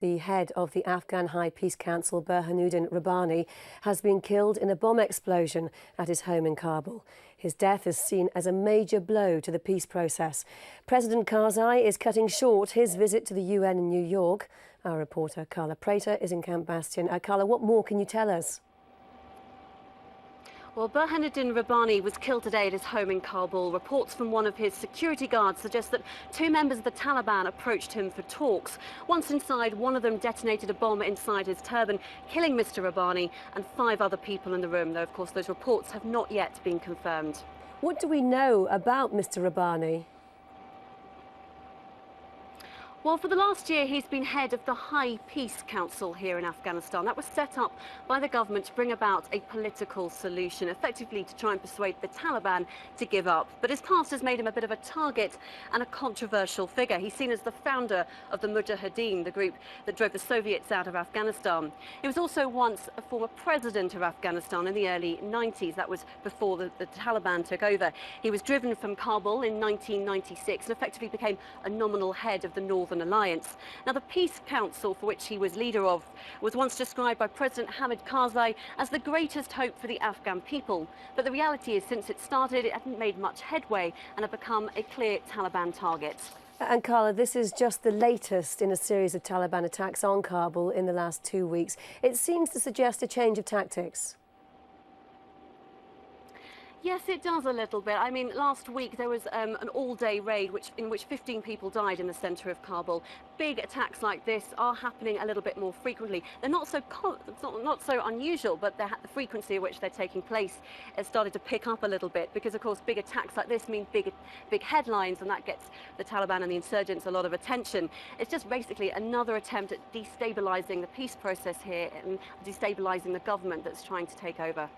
The head of the Afghan High Peace Council, Burhanuddin Rabbani, has been killed in a bomb explosion at his home in Kabul. His death is seen as a major blow to the peace process. President Karzai is cutting short his visit to the UN in New York. Our reporter Carla Prater is in Camp Bastion. Carla, what more can you tell us? Well, Burhanuddin Rabbani was killed today at his home in Kabul. Reports from one of his security guards suggest that two members of the Taliban approached him for talks. Once inside, one of them detonated a bomb inside his turban, killing Mr. Rabbani and 5 other people in the room, though, of course, those reports have not yet been confirmed. What do we know about Mr. Rabbani? Well, for the last year, he's been head of the High Peace Council here in Afghanistan. That was set up by the government to bring about a political solution, effectively to try and persuade the Taliban to give up. But his past has made him a bit of a target and a controversial figure. He's seen as the founder of the Mujahideen, the group that drove the Soviets out of Afghanistan. He was also once a former president of Afghanistan in the early 90s. That was before the Taliban took over. He was driven from Kabul in 1996 and effectively became a nominal head of the Northern Alliance. Now, the Peace Council, for which he was leader of, was once described by President Hamid Karzai as the greatest hope for the Afghan people. But the reality is, since it started, it hadn't made much headway and had become a clear Taliban target. And Carla, this is just the latest in a series of Taliban attacks on Kabul in the last 2 weeks. It seems to suggest a change of tactics. Yes, it does a little bit. I mean, last week there was an all-day raid in which 15 people died in the centre of Kabul. Big attacks like this are happening a little bit more frequently. They're not so unusual, but the frequency at which they're taking place has started to pick up a little bit because, of course, big attacks like this mean big headlines, and that gets the Taliban and the insurgents a lot of attention. It's just basically another attempt at destabilising the peace process here and destabilising the government that's trying to take over.